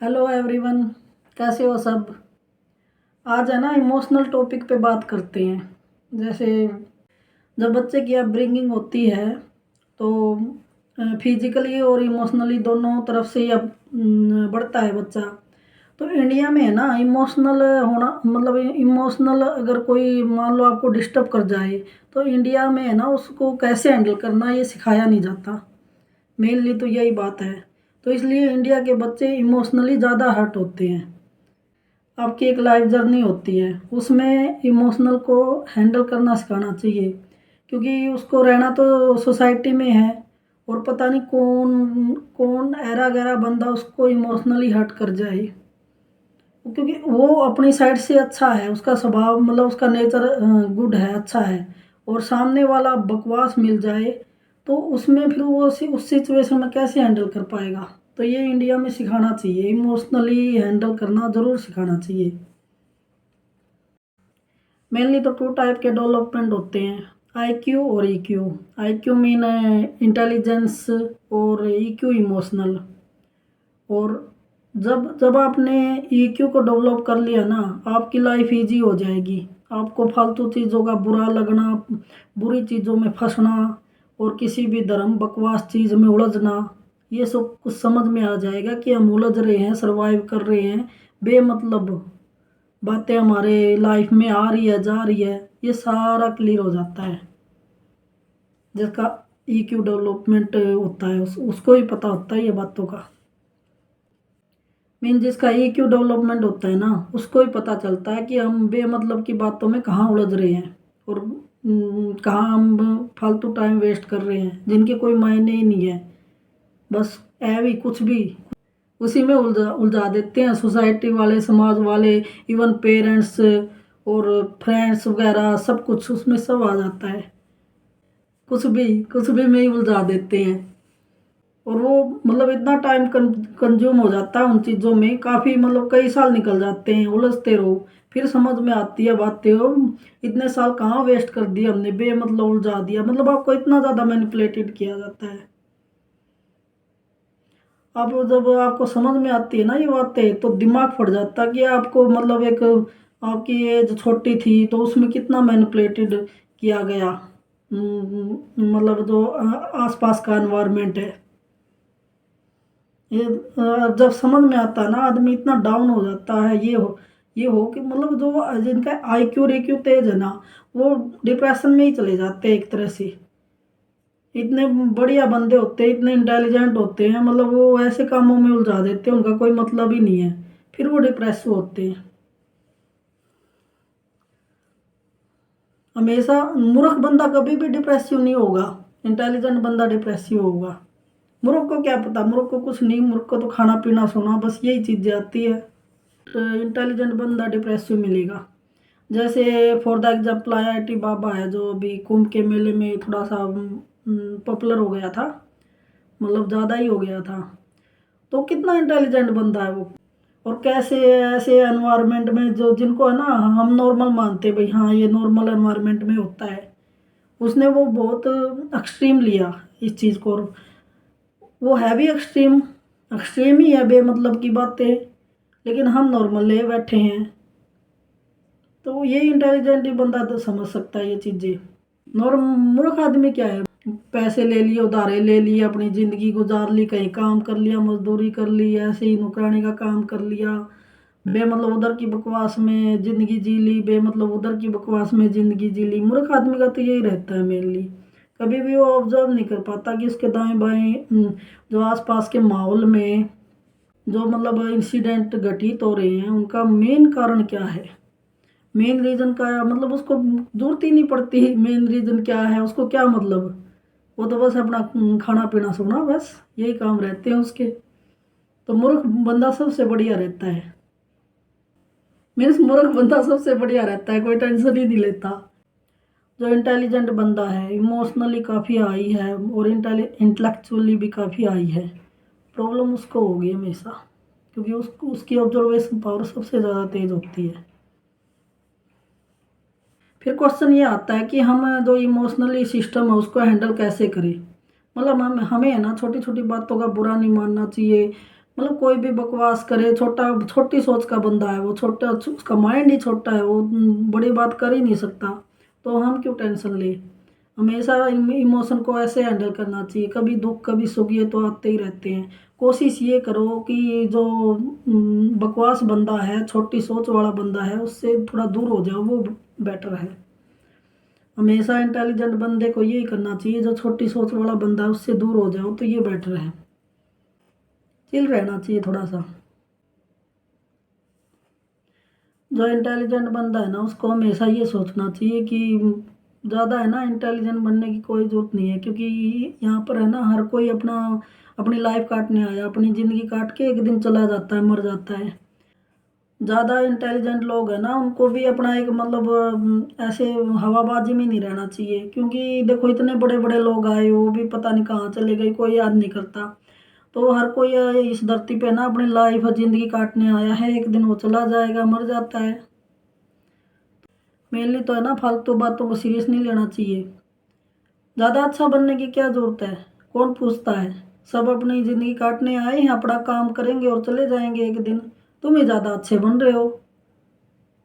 Hello everyone, कैसे हो सब। आज है ना इमोशनल टॉपिक पे बात करते हैं। जैसे जब बच्चे की अपब्रिंगिंग होती है तो फिजिकली और इमोशनली दोनों तरफ से ही अब बढ़ता है बच्चा। तो इंडिया में है ना इमोशनल होना, मतलब इमोशनल अगर कोई मान लो आपको डिस्टर्ब कर जाए तो इंडिया में है ना उसको कैसे हैंडल करना ये सिखाया नहीं जाता। मेनली तो यही बात है। तो इसलिए इंडिया के बच्चे इमोशनली ज़्यादा हर्ट होते हैं। आपकी एक लाइफ जर्नी होती है, उसमें इमोशनल को हैंडल करना सिखाना चाहिए, क्योंकि उसको रहना तो सोसाइटी में है और पता नहीं कौन कौन ऐरा गैरा बंदा उसको इमोशनली हर्ट कर जाए। क्योंकि वो अपनी साइड से अच्छा है, उसका स्वभाव मतलब उसका नेचर गुड है, अच्छा है, और सामने वाला बकवास मिल जाए तो उसमें फिर वो उस सिचुएशन में कैसे हैंडल कर पाएगा। तो ये इंडिया में सिखाना चाहिए, इमोशनली हैंडल करना ज़रूर सिखाना चाहिए। मेनली तो टू टाइप के डेवलपमेंट होते हैं, आईक्यू और ईक्यू। आईक्यू मीन इंटेलिजेंस और ईक्यू इमोशनल। और जब जब आपने ईक्यू को डेवलप कर लिया ना, आपकी लाइफ इजी हो जाएगी। आपको फालतू चीज़ों का बुरा लगना, बुरी चीज़ों में फंसना और किसी भी धर्म बकवास चीज़ में उलझना, ये सब कुछ समझ में आ जाएगा कि हम उलझ रहे हैं, सरवाइव कर रहे हैं, बेमतलब बातें हमारे लाइफ में आ रही है जा रही है, ये सारा क्लियर हो जाता है। जिसका ईक्यू डेवलपमेंट होता है उसको ही पता होता है ये बातों का। मीन जिसका ईक्यू डेवलपमेंट होता है ना, उसको ही पता चलता है कि हम बेमतलब की बातों में कहाँ उलझ रहे हैं और कहाँ हम फालतू टाइम वेस्ट कर रहे हैं जिनके कोई मायने ही नहीं है। बस भी कुछ भी उसी में उलझा उलझा देते हैं सोसाइटी वाले, समाज वाले, इवन पेरेंट्स और फ्रेंड्स वगैरह, सब कुछ उसमें सब आ जाता है। कुछ भी में ही उलझा देते हैं। और वो मतलब इतना टाइम कंज्यूम हो जाता है उन चीज़ों में, काफ़ी मतलब कई साल निकल जाते हैं, उलझते रहो, फिर समझ में आती है बातें हो इतने साल कहाँ वेस्ट कर दिए हमने, बेमतलब उलझा दिया, मतलब आपको इतना ज़्यादा मैनिपुलेटेड किया जाता है। अब जब आपको समझ में आती है ना ये बातें तो दिमाग फट जाता है कि आपको मतलब एक आपकी एज छोटी थी तो उसमें कितना मैनिपुलेटेड किया गया। मतलब जो आसपास का एनवायरनमेंट है, ये जब समझ में आता है ना आदमी इतना डाउन हो जाता है। ये हो कि मतलब जो जिनका आईक्यू रेक्यू तेज है ना, वो डिप्रेशन में ही चले जाते हैं एक तरह से। इतने बढ़िया बंदे होते हैं, इतने इंटेलिजेंट होते हैं, मतलब वो ऐसे कामों में उलझा देते हैं, उनका कोई मतलब ही नहीं है, फिर वो डिप्रेसिव होते हैं। हमेशा मूर्ख बंदा कभी भी डिप्रेसिव नहीं होगा, इंटेलिजेंट बंदा डिप्रेसिव होगा। मूर्ख को क्या पता, मूर्ख को कुछ नहीं, मूर्ख को तो खाना पीना सोना बस यही चीज़ें आती है। तो इंटेलिजेंट बंदा डिप्रेसिव मिलेगा। जैसे फॉर द एग्जाम्पल IIT बाबा है, जो अभी कुंभ के मेले में थोड़ा सा पॉपुलर हो गया था, मतलब ज़्यादा ही हो गया था। तो कितना इंटेलिजेंट बंदा है वो, और कैसे ऐसे एनवायरनमेंट में जो जिनको है ना हम नॉर्मल मानते हैं, भाई हाँ ये नॉर्मल एनवायरनमेंट में होता है, उसने वो बहुत एक्सट्रीम लिया इस चीज़ को। और वो है भी एक्सट्रीम, एक्सट्रीम ही है, बेमतलब की बातें, लेकिन हम नॉर्मल ले बैठे हैं। तो ये इंटेलिजेंट ही बंदा तो समझ सकता है ये चीज़ें। नॉर्म मूर्ख आदमी क्या है, पैसे ले लिए, उधारे ले लिए, अपनी ज़िंदगी गुजार ली, कहीं काम कर लिया, मजदूरी कर ली, ऐसे ही नौकरानी का काम कर लिया, बेमतलब उधर की बकवास में ज़िंदगी जी ली, बेमतलब उधर की बकवास में ज़िंदगी जी ली। मूर्ख आदमी का तो यही रहता है मेनली। कभी भी वो ऑब्जर्व नहीं कर पाता कि उसके दाएं बाएं जो आसपास के माहौल में जो मतलब इंसिडेंट घटित हो रहे हैं उनका मेन कारण क्या है, मेन रीज़न का है, मतलब उसको जरूरत ही नहीं पड़ती मेन रीज़न क्या है, उसको क्या मतलब। वो तो बस अपना खाना पीना सोना, बस यही काम रहते हैं उसके। तो मूर्ख बंदा सबसे बढ़िया रहता है। मीन्स मूर्ख बंदा सबसे बढ़िया रहता है, कोई टेंशन ही नहीं लेता। जो इंटेलिजेंट बंदा है इमोशनली काफ़ी हाई है और इंटेलेक्चुअली भी काफ़ी हाई है, प्रॉब्लम उसको होगी हमेशा, क्योंकि उसको उसकी ऑब्जर्वेशन पावर सबसे ज़्यादा तेज होती है। फिर क्वेश्चन ये आता है कि हम जो इमोशनली सिस्टम है उसको हैंडल कैसे करें। मतलब हम हमें है ना छोटी छोटी बातों का बुरा नहीं मानना चाहिए, मतलब कोई भी बकवास करे, छोटी सोच का बंदा है वो, छोटा उसका माइंड ही छोटा है, वो बड़ी बात कर ही नहीं सकता। तो हम क्यों टेंशन ले। हमेशा इमोशन को ऐसे हैंडल करना चाहिए, कभी दुख कभी सुख ये तो आते ही रहते हैं। कोशिश ये करो कि जो बकवास बंदा है, छोटी सोच वाला बंदा है, उससे थोड़ा दूर हो जाओ, वो बेटर है। हमेशा इंटेलिजेंट बंदे को यही करना चाहिए, जो छोटी सोच वाला बंदा है उससे दूर हो जाओ, तो ये बेटर है। चिल रहना चाहिए थोड़ा सा। जो इंटेलिजेंट बंदा है ना, उसको हमेशा ये सोचना चाहिए कि ज़्यादा है ना इंटेलिजेंट बनने की कोई ज़रूरत नहीं है, क्योंकि यहाँ पर है ना हर कोई अपनी लाइफ काटने आया, अपनी ज़िंदगी काट के एक दिन चला जाता है, मर जाता है। ज़्यादा इंटेलिजेंट लोग हैं ना, उनको भी अपना एक मतलब ऐसे हवाबाजी में नहीं रहना चाहिए, क्योंकि देखो इतने बड़े बड़े लोग आए, वो भी पता नहीं कहाँ चले गए, कोई याद नहीं करता। तो हर कोई इस धरती पे ना अपनी लाइफ ज़िंदगी काटने आया है, एक दिन वो चला जाएगा, मर जाता है। मेनली तो है ना फालतू बातों को सीरियस नहीं लेना चाहिए। ज़्यादा अच्छा बनने की क्या ज़रूरत है, कौन पूछता है। सब अपनी ज़िंदगी काटने आए हैं, अपना काम करेंगे और चले जाएंगे एक दिन। तुम ही ज़्यादा अच्छे बन रहे हो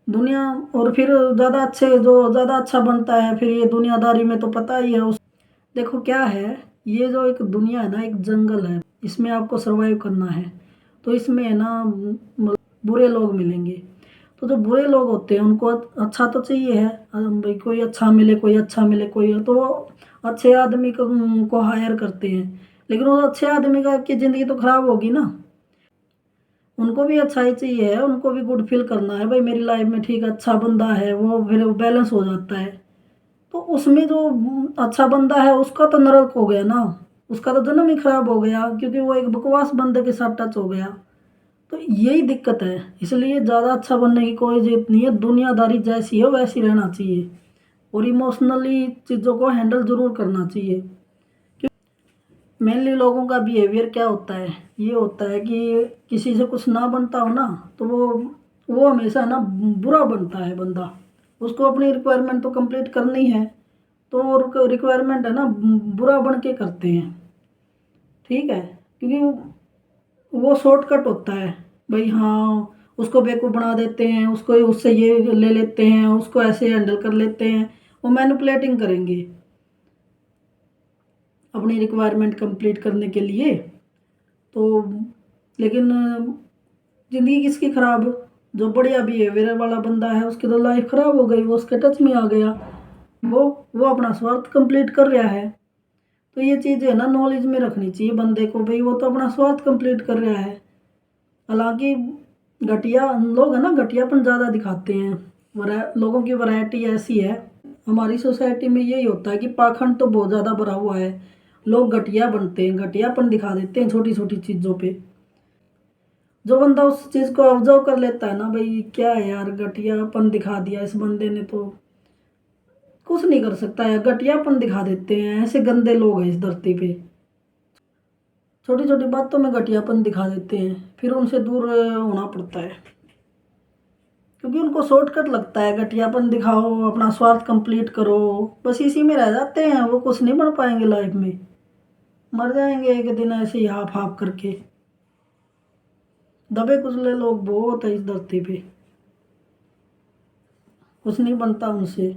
दुनिया। और फिर ज़्यादा अच्छे जो ज़्यादा अच्छा बनता है, फिर ये दुनियादारी में तो पता ही है उस। देखो क्या है, ये जो एक दुनिया है ना, एक जंगल है, इसमें आपको सरवाइव करना है। तो इसमें है ना बुरे लोग मिलेंगे। तो जो बुरे लोग होते हैं उनको अच्छा तो चाहिए है, भाई कोई अच्छा मिले, कोई अच्छा मिले, कोई तो वो अच्छे आदमी को हायर करते हैं। लेकिन वो अच्छे आदमी का की ज़िंदगी तो खराब होगी ना। उनको भी अच्छाई चाहिए है, उनको भी गुड फील करना है, भाई मेरी लाइफ में ठीक अच्छा बंदा है, वो फिर बैलेंस हो जाता है। तो उसमें जो अच्छा बंदा है उसका तो नरक हो गया ना, उसका तो जन्म ही खराब हो गया, क्योंकि वो एक बकवास बंदे के साथ टच हो गया। तो यही दिक्कत है, इसलिए ज़्यादा अच्छा बनने की कोई जरूरत नहीं है। दुनियादारी जैसी है वैसी रहना चाहिए, और इमोशनली चीज़ों को हैंडल जरूर करना चाहिए। मेनली लोगों का बिहेवियर क्या होता है, ये होता है कि किसी से कुछ ना बनता हो ना, तो वो हमेशा ना बुरा बनता है बंदा। उसको अपनी रिक्वायरमेंट तो कंप्लीट करनी है, तो रिक्वायरमेंट है ना बुरा बन के करते हैं। ठीक है, क्योंकि वो शॉर्टकट होता है। भाई हाँ, उसको बेवकूफ़ बना देते हैं, उसको उससे ये ले लेते हैं, उसको ऐसे हैंडल कर लेते हैं। वो मैनिपुलेटिंग करेंगे अपनी रिक्वायरमेंट कंप्लीट करने के लिए। तो लेकिन ज़िंदगी किसकी खराब। जो बढ़िया बिहेवियर वाला बंदा है उसकी तो लाइफ खराब हो गई, वो उसके टच में आ गया, वो वो अपना स्वार्थ कंप्लीट कर रहा है। तो ये चीज़ है ना नॉलेज में रखनी चाहिए बंदे को, भाई वो तो अपना स्वार्थ कंप्लीट कर रहा है। हालांकि घटिया लोग है ना, घटियापन ज़्यादा दिखाते हैं। लोगों की वैरायटी ऐसी है, हमारी सोसाइटी में यही होता है कि पाखंड तो बहुत ज़्यादा भरा हुआ है। लोग घटिया बनते हैं, घटियापन दिखा देते हैं छोटी छोटी चीज़ों पे। जो बंदा उस चीज़ को ऑब्जर्व कर लेता है ना, भाई क्या है यार, घटियापन दिखा दिया इस बंदे ने, तो कुछ नहीं कर सकता है। घटियापन दिखा देते हैं, ऐसे गंदे लोग हैं इस धरती पे। छोटी छोटी बातों में घटियापन दिखा देते हैं, फिर उनसे दूर होना पड़ता है, क्योंकि उनको शॉर्टकट लगता है। घटियापन दिखाओ, अपना स्वार्थ कंप्लीट करो, बस इसी में रह जाते हैं। वो कुछ नहीं बन पाएंगे लाइफ में, मर जाएंगे एक दिन ऐसे ही हाफ हाफ करके। दबे कुचले लोग बहुत है इस धरती पे, कुछ नहीं बनता उनसे।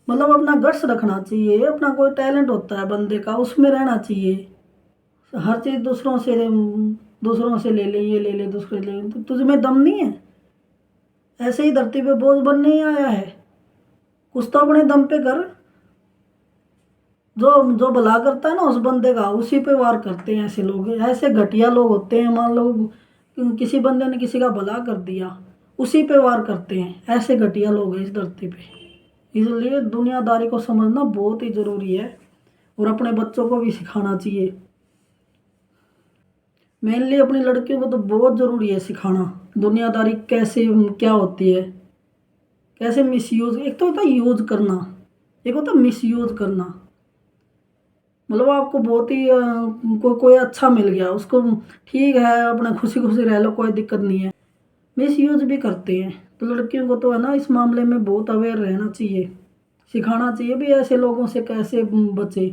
मतलब अपना गट्स रखना चाहिए, अपना कोई टैलेंट होता है बंदे का, उसमें रहना चाहिए। हर चीज़ दूसरों से ले ले, ये ले ले, दूसरे ले ले, तो तुझ में दम नहीं है। ऐसे ही धरती पे बोझ बनने ही आया है, कुछ तो अपने दम पे कर। जो जो भला करता है ना उस बंदे का, उसी पे वार करते हैं ऐसे लोग। ऐसे घटिया लोग होते हैं, मान लो किसी बंदे ने किसी का भला कर दिया, उसी पे वार करते हैं। ऐसे घटिया लोग हैं इस धरती पे। इसलिए दुनियादारी को समझना बहुत ही ज़रूरी है, और अपने बच्चों को भी सिखाना चाहिए। मेनली अपनी लड़कियों को तो बहुत ज़रूरी है सिखाना, दुनियादारी कैसे क्या होती है, कैसे मिसयूज। एक तो होता है यूज करना, एक होता है मिसयूज करना। मतलब आपको बहुत ही कोई अच्छा मिल गया उसको, ठीक है अपना खुशी खुशी रह लो, कोई दिक्कत नहीं है। मिस यूज भी करते हैं। तो लड़कियों को तो है ना इस मामले में बहुत अवेयर रहना चाहिए, सिखाना चाहिए भी ऐसे लोगों से कैसे बचे।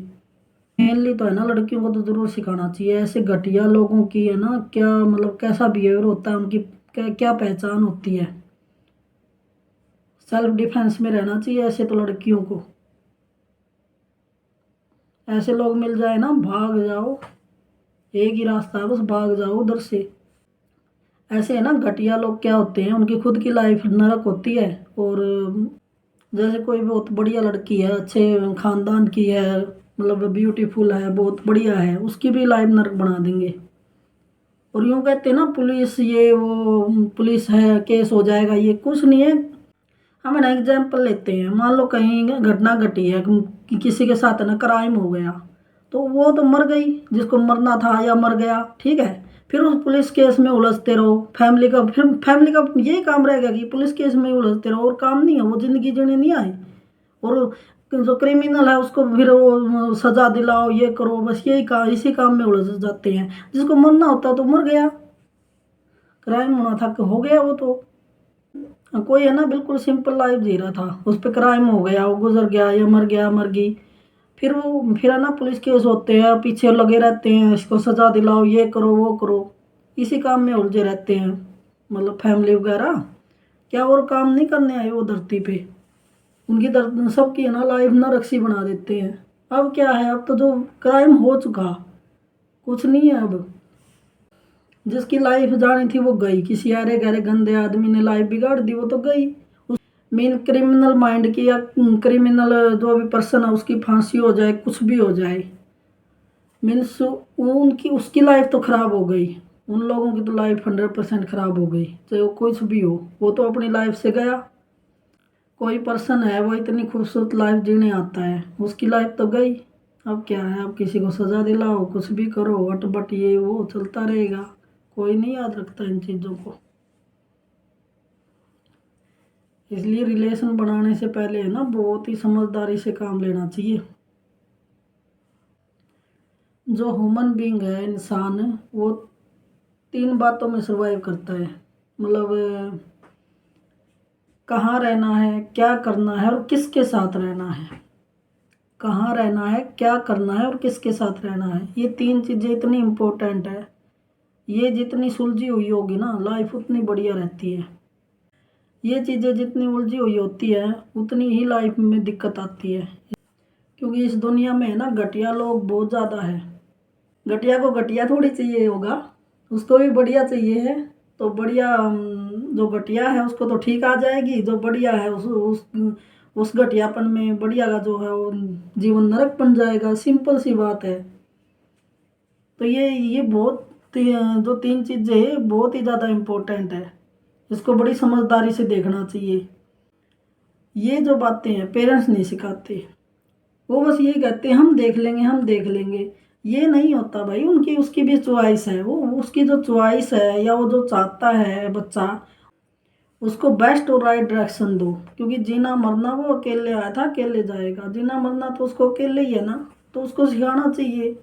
मेनली तो है ना, लड़कियों को तो जरूर सिखाना चाहिए। ऐसे घटिया लोगों की है ना, क्या मतलब कैसा बिहेवियर होता है उनकी, क्या पहचान होती है। सेल्फ डिफेंस में रहना चाहिए ऐसे तो लड़कियों को। ऐसे लोग मिल जाए ना, भाग जाओ, एक ही रास्ता है, बस भाग जाओ उधर से। ऐसे है ना, घटिया लोग क्या होते हैं, उनकी खुद की लाइफ नरक होती है। और जैसे कोई बहुत बढ़िया लड़की है, अच्छे खानदान की है, मतलब ब्यूटीफुल है, बहुत बढ़िया है, उसकी भी लाइफ नरक बना देंगे। और यूं कहते हैं ना, पुलिस ये वो, पुलिस है, केस हो जाएगा, ये कुछ नहीं है। हम ना एग्जाम्पल लेते हैं, मान लो कहीं घटना घटी है कि किसी के साथ है ना क्राइम हो गया, तो वो तो मर गई, जिसको मरना था, या मर गया, ठीक है। फिर उस पुलिस केस में उलझते रहो, फैमिली का यही काम रहेगा कि पुलिस केस में उलझते रहो, और काम नहीं है, वो जिंदगी जीने नहीं आए। और जो क्रिमिनल है उसको फिर वो सजा दिलाओ, ये करो, बस यही काम, इसी काम में उलझ जाते हैं। जिसको मरना होता तो मर गया, क्राइम होना था कि हो गया वो तो। कोई है ना बिल्कुल सिंपल लाइफ जी रहा था, उस पर क्राइम हो गया, वो गुजर गया, या मर गया, मर गई, फिर है ना पुलिस केस होते हैं, पीछे लगे रहते हैं, इसको सजा दिलाओ, ये करो, वो करो, इसी काम में उलझे रहते हैं। मतलब फैमिली वगैरह क्या और काम नहीं करने आए वो धरती पे। उनकी दर्द सबकी है ना लाइफ ना रक्सी बना देते हैं। अब क्या है, अब तो जो क्राइम हो चुका, कुछ नहीं है अब। जिसकी लाइफ जानी थी वो गई, किसी आरे गहरे गंदे आदमी ने लाइफ बिगाड़ दी, वो तो गई। मेन क्रिमिनल माइंड की, या क्रिमिनल जो भी पर्सन है उसकी फांसी हो जाए, कुछ भी हो जाए, मीन्स उनकी उसकी लाइफ तो खराब हो गई। उन लोगों की तो लाइफ 100% खराब हो गई, चाहे वो कुछ भी हो, वो तो अपनी लाइफ से गया। कोई पर्सन है वो इतनी खूबसूरत लाइफ जीने आता है, उसकी लाइफ तो गई। अब क्या है, अब किसी को सजा दिलाओ, कुछ भी करो, अटपट ये वो चलता रहेगा। कोई नहीं याद रखता इन चीज़ों को। इसलिए रिलेशन बनाने से पहले है ना बहुत ही समझदारी से काम लेना चाहिए। जो ह्यूमन बीइंग है, इंसान, वो 3 बातों में सरवाइव करता है। मतलब कहाँ रहना है, क्या करना है, और किसके साथ रहना है। कहाँ रहना है, क्या करना है, और किसके साथ रहना है, ये 3 चीज़ें इतनी इम्पोर्टेंट है। ये जितनी सुलझी हुई होगी ना, लाइफ उतनी बढ़िया रहती है। ये चीज़ें जितनी उलझी हुई होती है, उतनी ही लाइफ में दिक्कत आती है। क्योंकि इस दुनिया में है ना घटिया लोग बहुत ज़्यादा है। घटिया को घटिया थोड़ी चाहिए होगा, उसको भी बढ़िया चाहिए है। तो बढ़िया जो घटिया है उसको तो ठीक आ जाएगी, जो बढ़िया है उस घटियापन में बढ़िया का जो है वो जीवन नरक बन जाएगा। सिंपल सी बात है। तो ये बहुत जो 3 चीज़ें हैं बहुत ही ज़्यादा इम्पोर्टेंट है। इसको बड़ी समझदारी से देखना चाहिए। ये जो बातें हैं पेरेंट्स नहीं सिखाते, वो बस यही कहते हैं हम देख लेंगे, हम देख लेंगे। ये नहीं होता भाई, उनकी उसकी भी चॉइस है, वो उसकी जो चॉइस है, या वो जो चाहता है बच्चा, उसको बेस्ट और राइट डायरेक्शन दो। क्योंकि जीना मरना वो अकेले आया था, अकेले जाएगा, जीना मरना तो उसको अकेले ही है ना, तो उसको सिखाना चाहिए।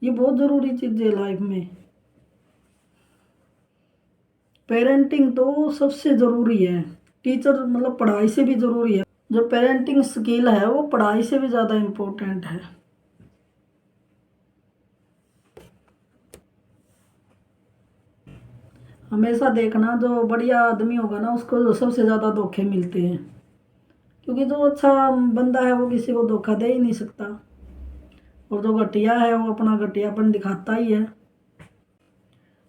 ये बहुत ज़रूरी चीज़ है लाइफ में। पेरेंटिंग तो सबसे ज़रूरी है। टीचर मतलब पढ़ाई से भी ज़रूरी है। जो पेरेंटिंग स्किल है वो पढ़ाई से भी ज़्यादा इम्पोर्टेंट है। हमेशा देखना, जो बढ़िया आदमी होगा ना उसको जो सबसे ज़्यादा धोखे मिलते हैं। क्योंकि जो अच्छा बंदा है वो किसी को धोखा दे ही नहीं सकता, और जो घटिया है वो अपना घटियापन दिखाता ही है।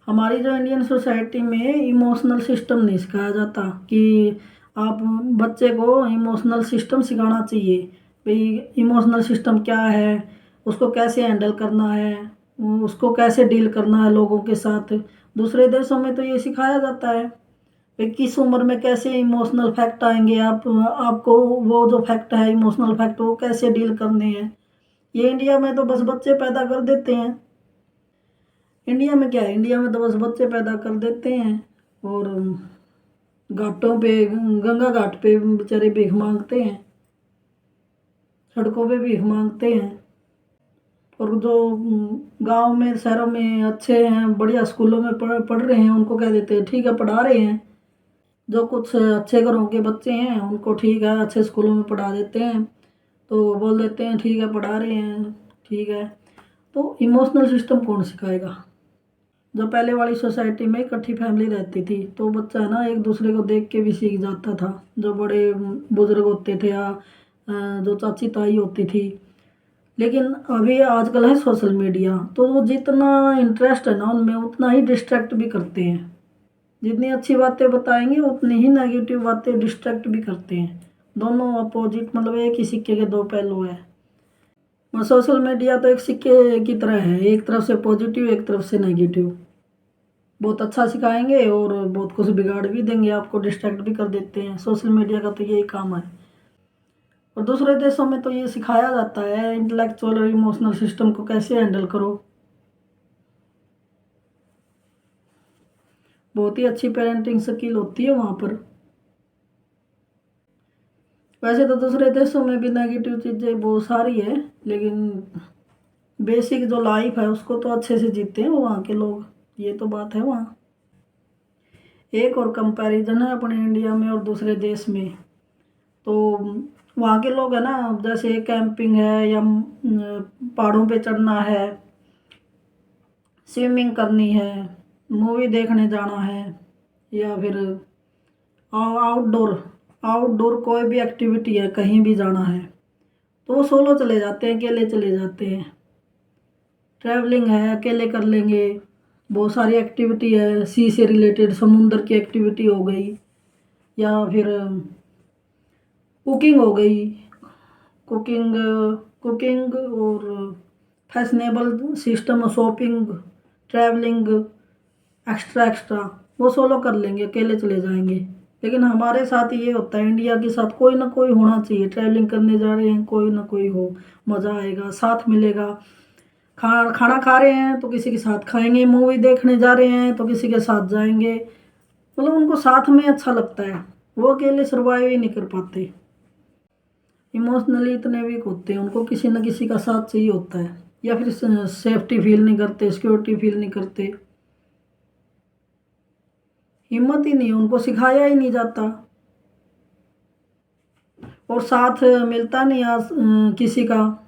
हमारी जो इंडियन सोसाइटी में इमोशनल सिस्टम नहीं सिखाया जाता कि आप बच्चे को इमोशनल सिस्टम सिखाना चाहिए। भाई इमोशनल सिस्टम क्या है, उसको कैसे हैंडल करना है, उसको कैसे डील करना है लोगों के साथ। दूसरे देशों में तो ये सिखाया जाता है भाई किस उम्र में कैसे इमोशनल फैक्ट आएंगे, आपको वो जो फैक्ट है इमोशनल फैक्ट वो कैसे डील करने हैं। ये इंडिया में तो बस बच्चे पैदा कर देते हैं। इंडिया में क्या है, इंडिया में तो बस बच्चे पैदा कर देते हैं, और घाटों पे, गंगा घाट पे बेचारे भीख मांगते हैं, सड़कों पे भीख मांगते हैं। और जो गांव में शहरों में अच्छे हैं, बढ़िया स्कूलों में पढ़ रहे हैं, उनको कह देते हैं ठीक है पढ़ा रहे हैं। जो कुछ अच्छे घरों के बच्चे हैं उनको ठीक है अच्छे स्कूलों में पढ़ा देते हैं। तो बोल देते हैं ठीक है पढ़ा रहे हैं ठीक है। तो इमोशनल सिस्टम कौन सिखाएगा? जो पहले वाली सोसाइटी में इकट्ठी फैमिली रहती थी तो बच्चा है ना एक दूसरे को देख के भी सीख जाता था। जो बड़े बुजुर्ग होते थे या जो चाची ताई होती थी। लेकिन अभी आजकल है सोशल मीडिया, तो वो जितना इंटरेस्ट है ना उनमें उतना ही डिस्ट्रैक्ट भी करते हैं। जितनी अच्छी बातें बताएंगे उतनी ही नेगेटिव बातें डिस्ट्रैक्ट भी करते हैं। दोनों अपोजिट, मतलब एक ही सिक्के के दो पहलू है। और सोशल मीडिया तो एक सिक्के की तरह है, एक तरफ से पॉजिटिव एक तरफ से नेगेटिव। बहुत अच्छा सिखाएंगे और बहुत कुछ बिगाड़ भी देंगे, आपको डिस्ट्रैक्ट भी कर देते हैं। सोशल मीडिया का तो यही काम है। और दूसरे देशों में तो ये सिखाया जाता है इंटेलेक्चुअल और इमोशनल सिस्टम को कैसे हैंडल करो। बहुत ही अच्छी पेरेंटिंग स्किल होती है वहाँ पर। वैसे तो दूसरे देशों में भी नेगेटिव चीज़ें बहुत सारी है, लेकिन बेसिक जो लाइफ है उसको तो अच्छे से जीते हैं वहाँ के लोग। ये तो बात है वहाँ। एक और कंपैरिजन है अपने इंडिया में और दूसरे देश में। तो वहाँ के लोग है ना, जैसे कैंपिंग है या पहाड़ों पे चढ़ना है, स्विमिंग करनी है, मूवी देखने जाना है, या फिर आउटडोर आउटडोर कोई भी एक्टिविटी है, कहीं भी जाना है तो वो सोलो चले जाते हैं, अकेले चले जाते हैं। ट्रैवलिंग है अकेले कर लेंगे। बहुत सारी एक्टिविटी है सी से रिलेटेड, समुंदर की एक्टिविटी हो गई, या फिर कुकिंग हो गई। कुकिंग कुकिंग और fashionable system, shopping, travelling, extra extra वो सोलो कर लेंगे, अकेले चले जाएंगे। लेकिन हमारे साथ ये होता है, इंडिया के साथ कोई ना कोई होना चाहिए। ट्रैवलिंग करने जा रहे हैं, कोई ना कोई हो, मज़ा आएगा, साथ मिलेगा। खाना खाना खा रहे हैं तो किसी के साथ खाएंगे, मूवी देखने जा रहे हैं तो किसी के साथ जाएंगे। मतलब उनको साथ में अच्छा लगता है, वो अकेले सर्वाइव ही नहीं कर पाते। इमोशनली इतने वीक होते हैं, उनको किसी न किसी का साथ चाहिए होता है। या फिर सेफ्टी फील नहीं करते, सिक्योरिटी फील नहीं करते, हिम्मत ही नहीं, उनको सिखाया ही नहीं जाता। और साथ मिलता नहीं आज किसी का।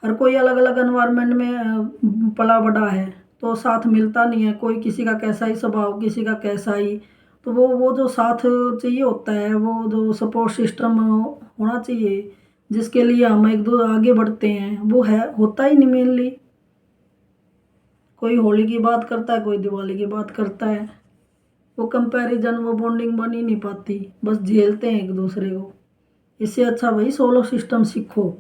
हर कोई अलग अलग एनवायरनमेंट में पला बड़ा है, तो साथ मिलता नहीं है। कोई किसी का कैसा ही स्वभाव, किसी का कैसा ही। तो वो जो साथ चाहिए होता है, वो जो सपोर्ट सिस्टम होना चाहिए जिसके लिए हम एक दो आगे बढ़ते हैं, वो है होता ही नहीं मेनली। कोई होली की बात करता है, कोई दिवाली की बात करता है। वो कंपैरिजन, वो बॉन्डिंग बन ही नहीं पाती, बस झेलते हैं एक दूसरे को। इससे अच्छा भाई सोलो सिस्टम सीखो,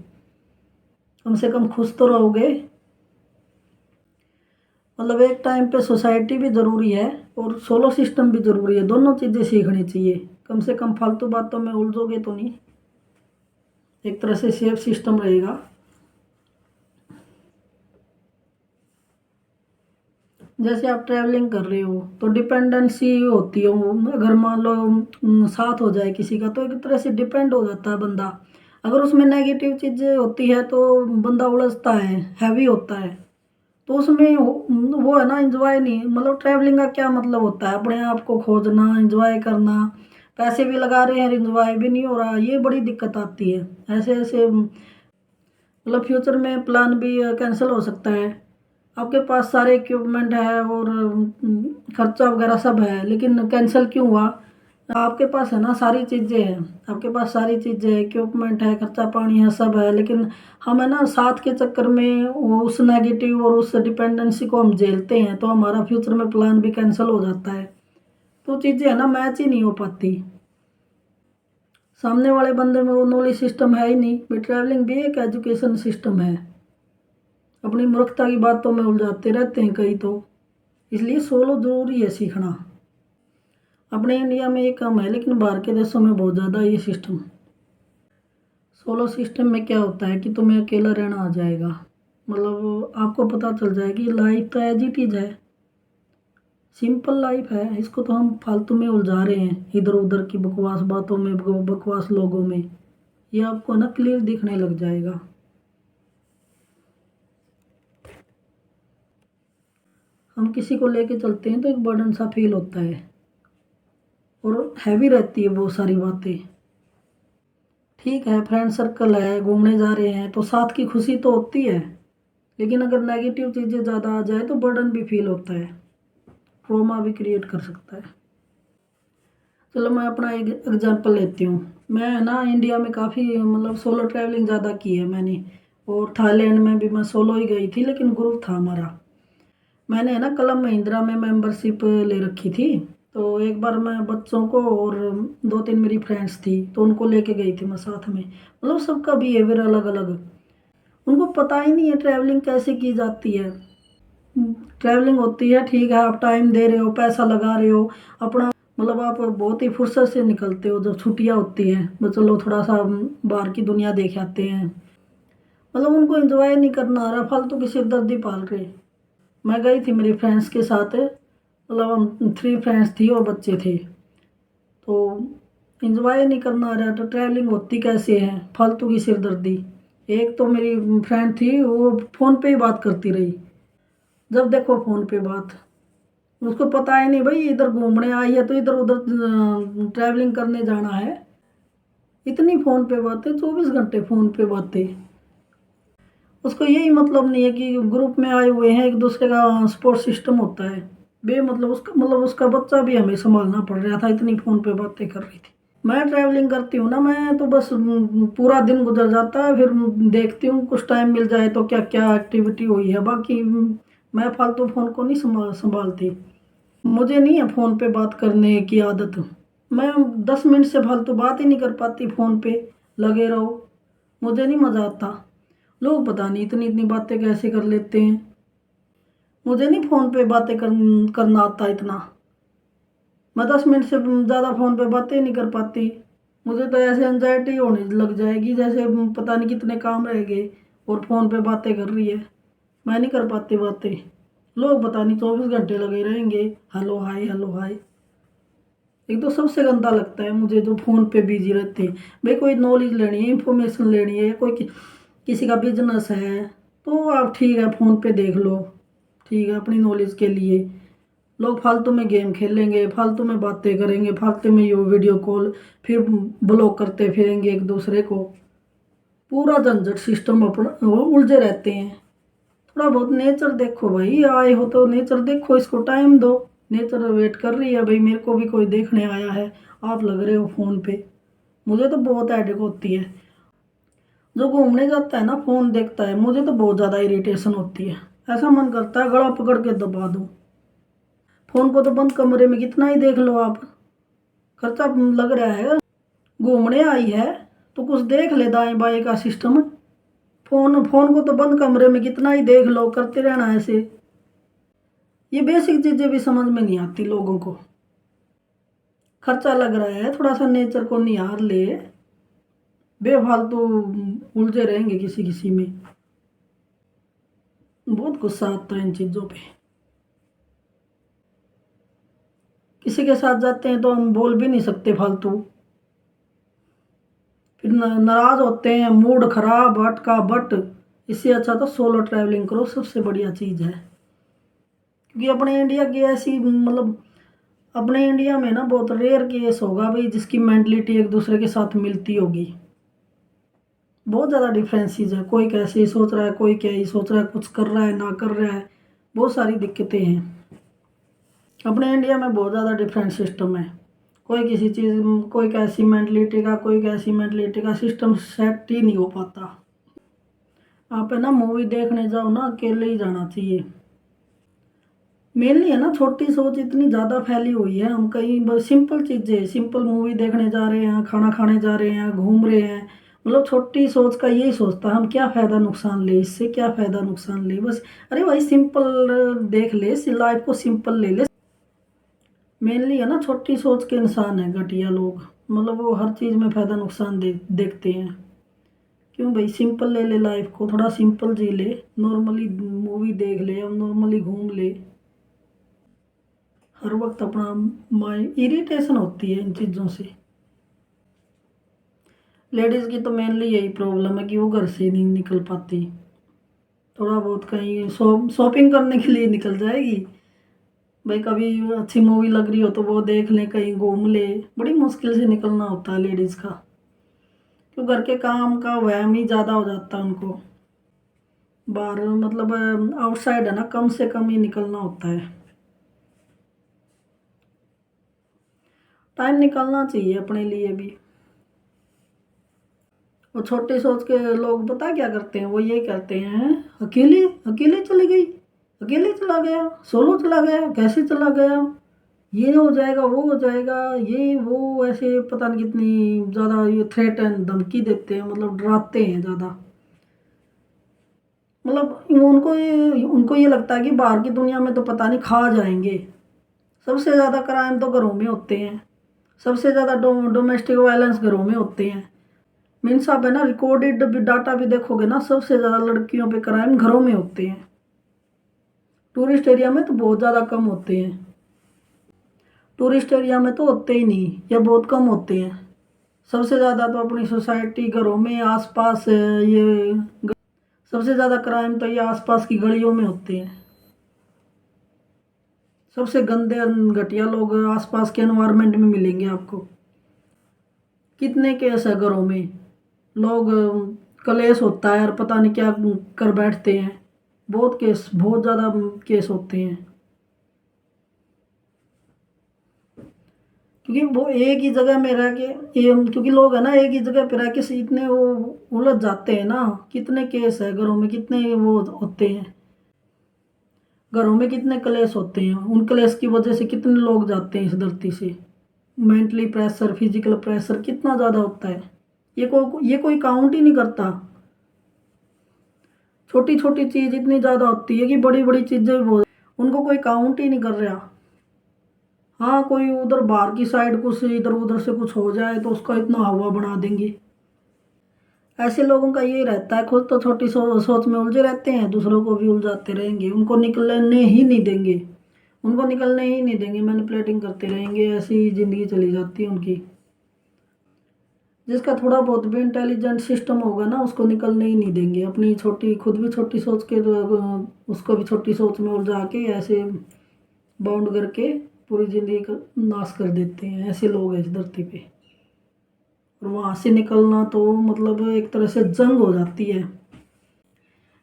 कम से कम खुश तो रहोगे। मतलब एक टाइम पे सोसाइटी भी ज़रूरी है और सोलो सिस्टम भी ज़रूरी है, दोनों चीज़ें सीखनी चाहिए। कम से कम फालतू बातों में उलझोगे तो नहीं, एक तरह से सेफ सिस्टम रहेगा। जैसे आप ट्रैवलिंग कर रहे हो तो डिपेंडेंसी होती है। अगर मान लो साथ हो जाए किसी का तो एक तरह से डिपेंड हो जाता है बंदा। अगर उसमें नेगेटिव चीज़ें होती है तो बंदा उलझता है, हैवी होता है। तो उसमें वो है ना, एंजॉय नहीं। मतलब ट्रैवलिंग का क्या मतलब होता है? अपने आप को खोजना, एंजॉय करना। पैसे भी लगा रहे हैं, एंजॉय भी नहीं हो रहा, ये बड़ी दिक्कत आती है। ऐसे ऐसे मतलब फ्यूचर में प्लान भी कैंसिल हो सकता है। आपके पास सारे इक्विपमेंट है और खर्चा वगैरह सब है, लेकिन कैंसिल क्यों हुआ? आपके पास है ना सारी चीज़ें हैं, आपके पास सारी चीज़ें हैं, इक्विपमेंट है, खर्चा पानी है, सब है, लेकिन हम है ना साथ के चक्कर में उस नेगेटिव और उस डिपेंडेंसी को हम झेलते हैं, तो हमारा फ्यूचर में प्लान भी कैंसिल हो जाता है। तो चीज़ें है ना मैच ही नहीं हो पाती। सामने वाले बंदे में वो नॉलेज सिस्टम है ही नहीं भाई। ट्रैवलिंग भी एक एजुकेशन सिस्टम है। अपनी मूर्खता की बातों में उलझाते रहते हैं कई तो। इसलिए सोलो जरूरी है सीखना। अपने इंडिया में ये कम है, लेकिन बाहर के देशों में बहुत ज़्यादा ये सिस्टम। सोलो सिस्टम में क्या होता है कि तुम्हें अकेला रहना आ जाएगा। मतलब आपको पता चल जाएगा कि लाइफ तो एज इट इज है, सिंपल लाइफ है। इसको तो हम फालतू में उलझा रहे हैं इधर उधर की बकवास बातों में, बकवास लोगों में। ये आपको ना क्लियर दिखने लग जाएगा। हम किसी को लेके चलते हैं तो एक बर्डन सा फील होता है और हैवी रहती है बहुत सारी बातें। ठीक है, फ्रेंड सर्कल है, घूमने जा रहे हैं तो साथ की खुशी तो होती है, लेकिन अगर नेगेटिव चीज़ें ज़्यादा आ जाए तो बर्डन भी फील होता है, ट्रॉमा भी क्रिएट कर सकता है। चलो मैं अपना एक एग्जांपल लेती हूँ। मैं ना इंडिया में काफ़ी मतलब सोलो ट्रैवलिंग ज़्यादा की है मैंने, और थाईलैंड में भी मैं सोलो ही गई थी, लेकिन ग्रुप था हमारा। मैंने ना कलम महिंद्रा में मेंबरशिप ले रखी थी। तो एक बार मैं बच्चों को और दो तीन मेरी फ्रेंड्स थी तो उनको लेके गई थी मैं साथ में। मतलब सबका बिहेवियर अलग अलग, उनको पता ही नहीं है ट्रैवलिंग कैसे की जाती है। ट्रैवलिंग होती है, ठीक है, आप टाइम दे रहे हो, पैसा लगा रहे हो अपना, मतलब आप बहुत ही फुर्सत से निकलते हो जब छुट्टियां होती हैं, बस चलो थोड़ा सा बाहर की दुनिया देख आते हैं। मतलब उनको एंजॉय नहीं करना आ रहा, फालतू की सिरदर्दी पाल रहे। मैं गई थी मेरी फ्रेंड्स के साथ, मतलब हम 3 फ्रेंड्स थी और बच्चे थे। तो इंजॉय नहीं करना आ रहा तो ट्रैवलिंग होती कैसे है, फालतू की सिरदर्दी। एक तो मेरी फ्रेंड थी वो फ़ोन पे ही बात करती रही, जब देखो फ़ोन पे बात। उसको पता ही नहीं भाई इधर घूमने आई है तो इधर उधर ट्रैवलिंग करने जाना है। इतनी फ़ोन पे बातें, 24 घंटे फ़ोन पे बातें। उसको यही मतलब नहीं है कि ग्रुप में आए हुए हैं, एक दूसरे का सपोर्ट सिस्टम होता है। उसका बच्चा भी हमें संभालना पड़ रहा था, इतनी फ़ोन पे बातें कर रही थी। मैं ट्रैवलिंग करती हूँ ना, मैं तो बस पूरा दिन गुजर जाता है, फिर देखती हूँ कुछ टाइम मिल जाए तो क्या क्या एक्टिविटी हुई है, बाकी मैं फालतू फ़ोन को नहीं संभालती। मुझे नहीं है फ़ोन पे बात करने की आदत। मैं 10 मिनट से फालतू बात ही नहीं कर पाती, फ़ोन पे लगे रहो, मुझे नहीं मज़ा आता। लोग पता नहीं इतनी इतनी बातें कैसे कर लेते हैं। मुझे नहीं फ़ोन पे बातें करना आता इतना। मैं 10 मिनट से ज़्यादा फ़ोन पे बातें ही नहीं कर पाती। मुझे तो ऐसे एंजाइटी होने लग जाएगी जैसे पता नहीं कितने काम रह गए और फ़ोन पे बातें कर रही है। मैं नहीं कर पाती बातें। लोग पता नहीं 24 घंटे लगे रहेंगे, हेलो हाय हेलो हाय। एक तो सबसे गंदा लगता है मुझे जो फ़ोन पे बिजी रहते हैं। भाई कोई नॉलेज लेनी है, इंफॉर्मेशन लेनी है, कोई किसी का बिजनेस है तो आप ठीक है फ़ोन पे देख लो, ठीक है अपनी नॉलेज के लिए। लोग फालतू में गेम खेलेंगे, फालतू में बातें करेंगे, फालतू में ये वीडियो कॉल, फिर ब्लॉक करते फिरेंगे एक दूसरे को। पूरा झंझट सिस्टम अपना वो उलझे रहते हैं। थोड़ा बहुत नेचर देखो भाई, आए हो तो नेचर देखो, इसको टाइम दो। नेचर वेट कर रही है भाई, मेरे को भी कोई देखने आया है, आप लग रहे हो फ़ोन पे। मुझे तो बहुत हेडेक होती है। जो घूमने जाता है ना फ़ोन देखता है, मुझे तो बहुत ज़्यादा इरिटेशन होती है। ऐसा मन करता है गला पकड़ के दबा दूँ। फ़ोन को तो बंद कमरे में कितना ही देख लो आप, खर्चा लग रहा है। घूमने आई है तो कुछ देख ले दाएं बाएं का सिस्टम। फ़ोन फ़ोन को तो बंद कमरे में कितना ही देख लो, करते रहना ऐसे। ये बेसिक चीज़ें भी समझ में नहीं आती लोगों को। खर्चा लग रहा है, थोड़ा सा नेचर को निहार ले, बेफालतू उलझे रहेंगे किसी किसी में। बहुत गुस्सा आता है इन चीज़ों पे। किसी के साथ जाते हैं तो हम बोल भी नहीं सकते फालतू, फिर नाराज होते हैं, मूड खराब, हट का बट। इससे अच्छा तो सोलो ट्रैवलिंग करो, सबसे बढ़िया चीज़ है। क्योंकि अपने इंडिया की ऐसी मतलब अपने इंडिया में ना बहुत रेयर केस होगा भाई जिसकी मेंटलिटी एक दूसरे के साथ मिलती होगी। बहुत ज़्यादा डिफरेंसेस है, कोई कैसे ही सोच रहा है, कोई क्या ही सोच रहा है, कुछ कर रहा है ना कर रहा है, बहुत सारी दिक्कतें हैं। अपने इंडिया में बहुत ज़्यादा डिफरेंट सिस्टम है। कोई किसी चीज़, कोई कैसी मेंटलिटी का, कोई कैसी मेंटलिटी का सिस्टम सेट ही नहीं हो पाता। आप है ना मूवी देखने जाओ ना, अकेले ही जाना चाहिए। मेनली है ना छोटी सोच इतनी ज़्यादा फैली हुई है, हम कहीं बस सिंपल चीज़ें, सिंपल मूवी देखने जा रहे हैं, खाना खाने जा रहे हैं, घूम रहे हैं, मतलब छोटी सोच का यही सोचता है हम क्या फ़ायदा नुकसान ले, इससे क्या फ़ायदा नुकसान ले बस। अरे भाई सिंपल देख ले, लाइफ को सिंपल ले ले। मेनली है ना छोटी सोच के इंसान है घटिया लोग, मतलब वो हर चीज़ में फ़ायदा नुकसान देखते हैं। क्यों भाई सिंपल ले ले, लाइफ को थोड़ा सिंपल जी ले, नॉर्मली मूवी देख ले, हम नॉर्मली घूम ले। हर वक्त अपना माइंड इरिटेशन होती है इन चीज़ों से। लेडीज़ की तो मेनली यही प्रॉब्लम है कि वो घर से नहीं निकल पाती। थोड़ा बहुत कहीं शॉपिंग करने के लिए निकल जाएगी भाई, कभी अच्छी मूवी लग रही हो तो वो देख ले, कहीं घूम ले, बड़ी मुश्किल से निकलना होता है लेडीज़ का। क्यों घर के काम का वहम ही ज़्यादा हो जाता है उनको। बाहर मतलब आउटसाइड है ना, कम से कम ही निकलना होता है। टाइम निकालना चाहिए अपने लिए भी। वो छोटी सोच के लोग पता क्या करते हैं, वो ये करते हैं, अकेले अकेले चली गई, अकेले चला गया, सोलो चला गया, कैसे चला गया, ये हो जाएगा, वो हो जाएगा, ये वो, ऐसे पता नहीं कितनी ज़्यादा ये थ्रेट एंड धमकी देते हैं, मतलब डराते हैं ज़्यादा। मतलब उनको ये लगता है कि बाहर की दुनिया में तो पता नहीं खा जाएंगे। सबसे ज़्यादा क्राइम तो घरों में होते हैं, सबसे ज़्यादा डोमेस्टिक वायलेंस घरों में होते हैं। मीन्स आप है ना, रिकॉर्डेड भी डाटा भी देखोगे ना, सबसे ज़्यादा लड़कियों पे क्राइम घरों में होते हैं। टूरिस्ट एरिया में तो बहुत ज़्यादा कम होते हैं, टूरिस्ट एरिया में तो होते ही नहीं या बहुत कम होते हैं। सबसे ज़्यादा तो अपनी सोसाइटी घरों में आसपास ये सबसे ज़्यादा क्राइम तो ये आसपास की गलियों में होते हैं। सबसे गंदे घटिया लोग आसपास के एनवायरनमेंट में मिलेंगे आपको। कितने केस है घरों में, लोग कलेश होता है और पता नहीं क्या कर बैठते हैं। बहुत केस, बहुत ज़्यादा केस होते हैं, क्योंकि वो एक ही जगह में रह के क्योंकि लोग है ना एक ही जगह पे रह के इतने वो उलझ जाते हैं ना। कितने केस है घरों में, कितने वो होते हैं, घरों में कितने क्लेश होते हैं। उन क्लेश की वजह से कितने लोग जाते हैं इस धरती से। मेंटली प्रेशर, फिजिकल प्रेशर कितना ज़्यादा होता है, ये कोई काउंट ही नहीं करता। छोटी छोटी चीज़ इतनी ज़्यादा होती है कि बड़ी बड़ी चीज़ें वो उनको कोई काउंट ही नहीं कर रहा। हाँ, कोई उधर बाहर की साइड कुछ इधर उधर से कुछ हो जाए तो उसका इतना हवा बना देंगे। ऐसे लोगों का यही रहता है, खुद तो छोटी सोच में उलझे रहते हैं, दूसरों को भी उलझाते रहेंगे, उनको निकलने ही नहीं देंगे, उनको निकलने ही नहीं देंगे, मैनिपुलेटिंग करते रहेंगे। ऐसी ज़िंदगी चली जाती है उनकी। जिसका थोड़ा बहुत भी इंटेलिजेंट सिस्टम होगा ना, उसको निकलने ही नहीं देंगे। अपनी छोटी, खुद भी छोटी सोच के उसको भी छोटी सोच में उलझा के ऐसे बाउंड करके पूरी ज़िंदगी का नाश कर देते हैं। ऐसे लोग हैं इस धरती पे। और वहाँ से निकलना तो मतलब एक तरह से जंग हो जाती है।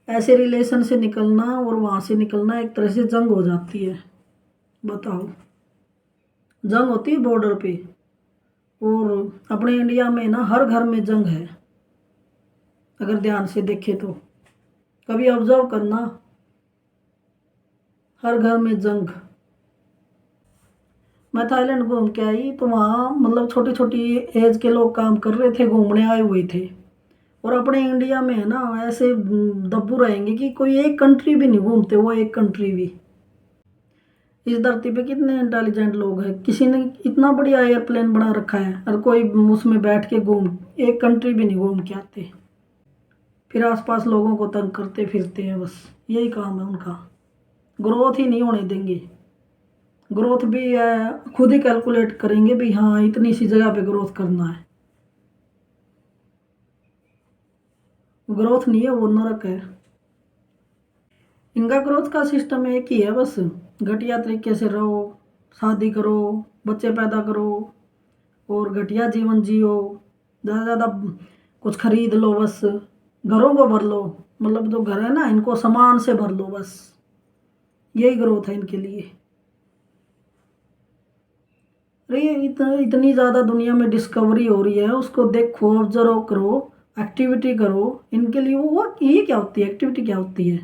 ऐसे रिलेशन से निकलना और वहाँ से निकलना एक तरह से जंग हो जाती है। बताओ, जंग होती है बॉर्डर पे। और अपने इंडिया में ना हर घर में जंग है, अगर ध्यान से देखे तो। कभी ऑब्जर्व करना, हर घर में जंग। मैं थाईलैंड घूम के आई तो वहाँ मतलब छोटी छोटी एज के लोग काम कर रहे थे, घूमने आए हुए थे। और अपने इंडिया में है ना ऐसे दब्बू रहेंगे कि कोई एक कंट्री भी नहीं घूमते, वो एक कंट्री भी। इस धरती पे कितने इंटेलिजेंट लोग हैं, किसी ने इतना बढ़िया एयरप्लेन बना रखा है और कोई उसमें बैठ के घूम, एक कंट्री भी नहीं घूम के आते। फिर आसपास लोगों को तंग करते फिरते हैं, बस यही काम है उनका। ग्रोथ ही नहीं होने देंगे। ग्रोथ भी खुद ही कैलकुलेट करेंगे भी, हाँ इतनी सी जगह पे ग्रोथ करना है। ग्रोथ नहीं है, वो नरक है। इनका ग्रोथ का सिस्टम एक ही है, बस घटिया तरीके से रहो, शादी करो, बच्चे पैदा करो और घटिया जीवन जियो, ज़्यादा ज़्यादा कुछ खरीद लो, बस घरों को भर लो। मतलब जो घर है ना, इनको सामान से भर लो, बस यही ग्रोथ है इनके लिए। अरे इतनी ज़्यादा दुनिया में डिस्कवरी हो रही है, उसको देखो, ऑब्जर्व करो, एक्टिविटी करो। इनके लिए वो ये क्या होती है, एक्टिविटी क्या होती है?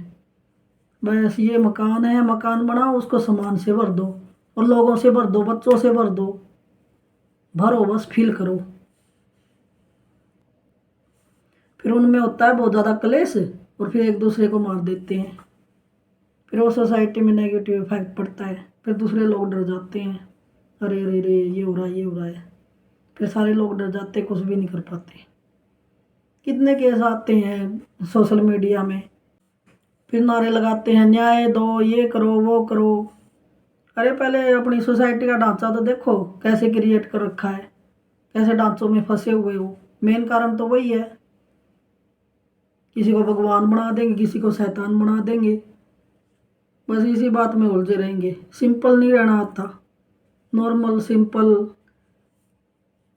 बस ये मकान है, मकान बनाओ, उसको सामान से भर दो और लोगों से भर दो, बच्चों से भर दो, भरो बस, फील करो। फिर उनमें होता है बहुत ज़्यादा क्लेश और फिर एक दूसरे को मार देते हैं। फिर वो सोसाइटी में नेगेटिव इफेक्ट पड़ता है, फिर दूसरे लोग डर जाते हैं, अरे अरे अरे ये हो रहा है, ये हो रहा है। फिर सारे लोग डर जाते, कुछ भी नहीं कर पाते। कितने केस आते हैं सोशल मीडिया में, फिर नारे लगाते हैं न्याय दो, ये करो, वो करो। अरे पहले अपनी सोसाइटी का ढांचा तो देखो कैसे क्रिएट कर रखा है, कैसे ढांचों में फंसे हुए हो। मेन कारण तो वही है, किसी को भगवान बना देंगे, किसी को शैतान बना देंगे, बस इसी बात में उलझे रहेंगे। सिंपल नहीं रहना आता, नॉर्मल सिंपल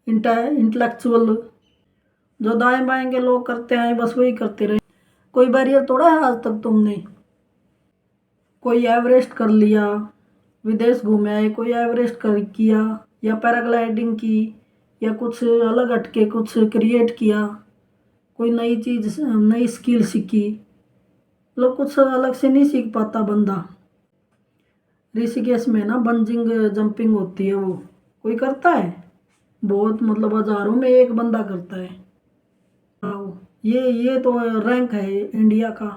इंटेलेक्चुअल जो दाएं बाएं के लोग करते आए बस वही करते रहे। कोई बैरियर तोड़ा है आज तक तुमने? कोई एवरेस्ट कर लिया, विदेश घूमे आए, कोई एवरेस्ट कर किया, या पैराग्लाइडिंग की, या कुछ अलग हटके कुछ क्रिएट किया, कोई नई चीज नई स्किल सीखी। लोग कुछ अलग से नहीं सीख पाता बंदा। ऋषिकेश में ना बंजिंग जंपिंग होती है, वो कोई करता है? बहुत मतलब हजारों में एक बंदा करता है। हाँ, ये तो रैंक है इंडिया का।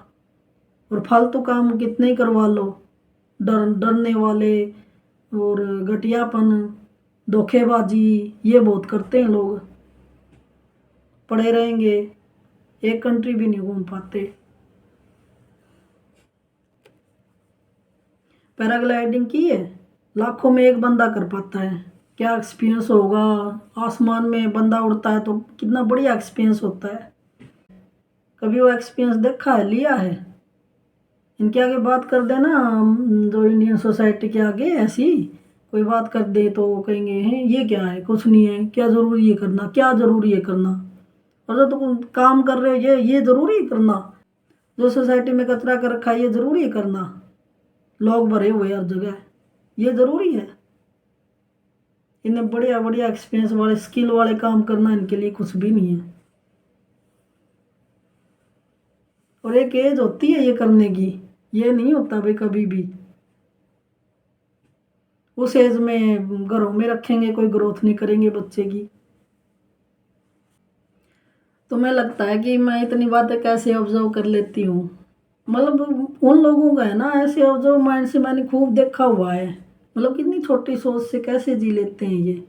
और फालतू काम कितने ही करवा लो, डरने वाले और घटियापन, धोखेबाजी, ये बहुत करते हैं लोग। पड़े रहेंगे, एक कंट्री भी नहीं घूम पाते। पैराग्लाइडिंग की है, लाखों में एक बंदा कर पाता है। क्या एक्सपीरियंस होगा? आसमान में बंदा उड़ता है तो कितना बढ़िया एक्सपीरियंस होता है। कभी वो एक्सपीरियंस देखा है, लिया है? इनके आगे बात कर देना, जो इंडियन सोसाइटी के आगे ऐसी कोई बात कर दे तो कहेंगे हैं ये क्या है, कुछ नहीं है, क्या ज़रूरी है करना, क्या ज़रूरी है करना। और जो तुम काम कर रहे हो ये ज़रूरी है करना? जो सोसाइटी में कचरा कर रखा है ये ज़रूरी है करना? लोग भरे हुए हर जगह, ये ज़रूरी है? इन्हें बढ़िया बढ़िया एक्सपीरियंस वाले स्किल वाले काम करना इनके लिए कुछ भी नहीं है। और एक एज होती है ये करने की, ये नहीं होता भाई कभी भी। उस एज में घरों में रखेंगे, कोई ग्रोथ नहीं करेंगे बच्चे की। तुम्हें लगता है कि मैं इतनी बातें कैसे ऑब्जर्व कर लेती हूँ? मतलब उन लोगों का है ना ऐसे ऑब्जर्व माइंड से, मैंने खूब देखा हुआ है। मतलब कितनी छोटी सोच से कैसे जी लेते हैं ये।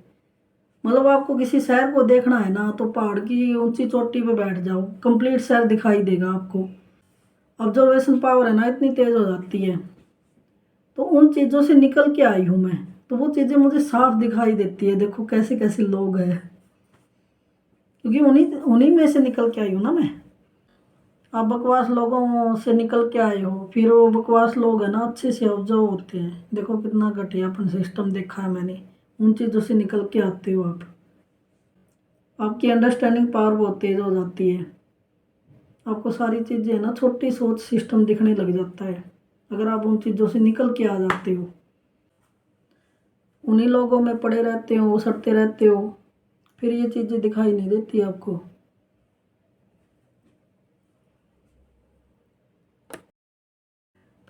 मतलब आपको किसी शहर को देखना है ना तो पहाड़ की ऊंची चोटी पे बैठ जाओ, कंप्लीट शहर दिखाई देगा आपको। ऑब्जर्वेशन पावर है ना इतनी तेज हो जाती है। तो उन चीज़ों से निकल के आई हूँ मैं, तो वो चीज़ें मुझे साफ दिखाई देती है। देखो कैसे कैसे लोग हैं, क्योंकि उन्हीं उन्हीं में से निकल के आई हूँ ना मैं। आप बकवास लोगों से निकल के आए हो, फिर वो बकवास लोग है ना अच्छे से ऑब्जर्व होते हैं। देखो कितना घटियापन सिस्टम देखा है मैंने। उन चीज़ों से निकल के आते हो आप, आपकी अंडरस्टैंडिंग पावर बहुत तेज हो जाती है। आपको सारी चीज़ें ना छोटी सोच सिस्टम दिखने लग जाता है अगर आप उन चीज़ों से निकल के आ जाते हो। उन्हीं लोगों में पड़े रहते हो, सड़ते रहते हो, फिर ये चीज़ें दिखाई नहीं देती आपको।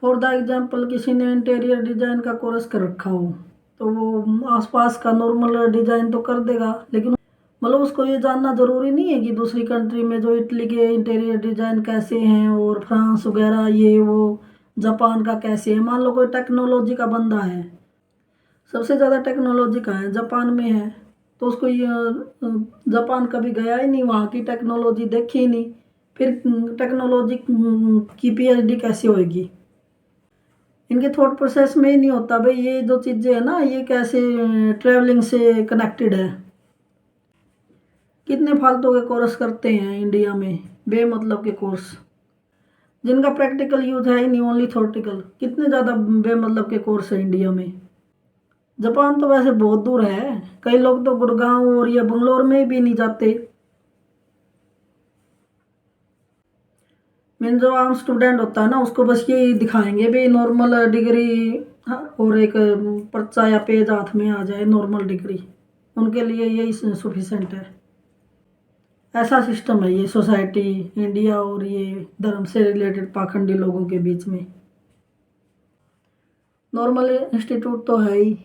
फॉर द एग्जाम्पल किसी ने इंटीरियर डिजाइन का कोर्स कर रखा हो तो वो आसपास का नॉर्मल डिजाइन तो कर देगा, लेकिन मतलब उसको ये जानना ज़रूरी नहीं है कि दूसरी कंट्री में जो इटली के इंटीरियर डिजाइन कैसे हैं और फ्रांस वगैरह ये वो जापान का कैसे है। मान लो कोई टेक्नोलॉजी का बंदा है, सबसे ज़्यादा टेक्नोलॉजी का है जापान में है, तो उसको ये जापान कभी गया ही नहीं, वहाँ की टेक्नोलॉजी देखी ही नहीं, फिर टेक्नोलॉजी की पीएचडी कैसे होएगी? इनके थॉट प्रोसेस में ही नहीं होता भाई ये जो चीज़ें है ना ये कैसे ट्रैवलिंग से कनेक्टेड है। कितने फालतू के कोर्स करते हैं इंडिया में, बेमतलब के कोर्स जिनका प्रैक्टिकल यूज है ही नहीं, ओनली थॉटिकल। कितने ज़्यादा बेमतलब के कोर्स है इंडिया में। जापान तो वैसे बहुत दूर है, कई लोग तो गुड़गांव और या बंगलोर में भी नहीं जाते। मीन जो आम स्टूडेंट होता है ना उसको बस ये दिखाएंगे भी नॉर्मल डिग्री, हाँ, और एक पर्चा या पेज हाथ में आ जाए नॉर्मल डिग्री, उनके लिए यही सफिशेंट है। ऐसा सिस्टम है ये सोसाइटी इंडिया और ये धर्म से रिलेटेड पाखंडी लोगों के बीच में। नॉर्मल इंस्टीट्यूट तो है ही,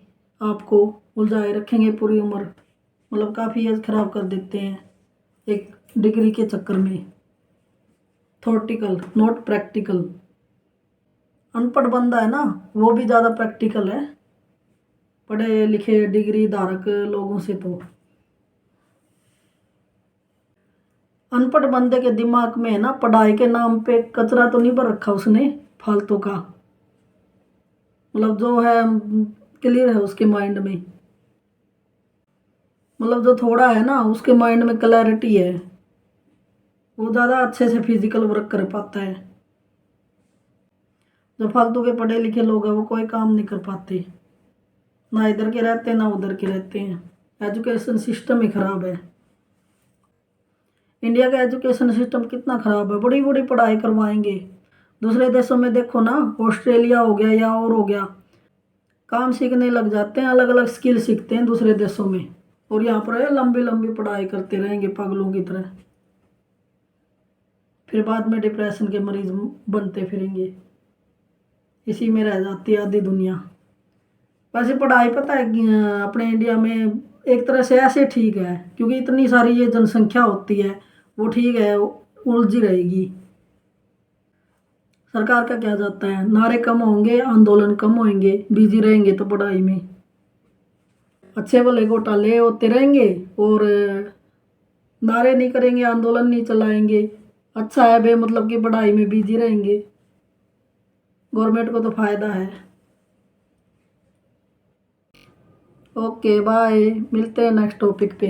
आपको उलझाए रखेंगे पूरी उम्र। मतलब काफ़ी एज खराब कर देते हैं एक डिग्री के चक्कर में। थॉटिकल नॉट प्रैक्टिकल। अनपढ़ बंदा है ना वो भी ज़्यादा प्रैक्टिकल है पढ़े लिखे डिग्री धारक लोगों से। तो अनपढ़ बंदे के दिमाग में है ना पढ़ाई के नाम पे कचरा तो नहीं भर रखा उसने फालतू का। मतलब जो है क्लियर है उसके माइंड में, मतलब जो थोड़ा है ना उसके माइंड में क्लैरिटी है, वो ज़्यादा अच्छे से फिजिकल वर्क कर पाता है। जो फालतू के पढ़े लिखे लोग हैं वो कोई काम नहीं कर पाते, ना इधर के रहते हैं ना उधर के रहते हैं। एजुकेशन सिस्टम ही खराब है। इंडिया का एजुकेशन सिस्टम कितना ख़राब है, बड़ी बड़ी पढ़ाई करवाएंगे। दूसरे देशों में देखो ना, ऑस्ट्रेलिया हो गया या और हो गया, काम सीखने लग जाते हैं, अलग अलग स्किल सीखते हैं दूसरे देशों में, और यहाँ पर लंबी लंबी पढ़ाई करते रहेंगे पागलों की तरह, फिर बाद में डिप्रेशन के मरीज बनते फिरेंगे। इसी में रह जाती है आधी दुनिया। वैसे पढ़ाई पता है कि, अपने इंडिया में एक तरह से ऐसे ठीक है, क्योंकि इतनी सारी ये जनसंख्या होती है, वो ठीक है, उलझी रहेगी। सरकार का क्या जाता है, नारे कम होंगे, आंदोलन कम होंगे, बिजी रहेंगे तो पढ़ाई में अच्छे भले घोटाले होते रहेंगे, और नारे नहीं करेंगे, आंदोलन नहीं चलाएंगे। अच्छा है बे, मतलब कि पढ़ाई में बिजी रहेंगे, गवर्नमेंट को तो फायदा है। ओके बाय, मिलते हैं नेक्स्ट टॉपिक पे।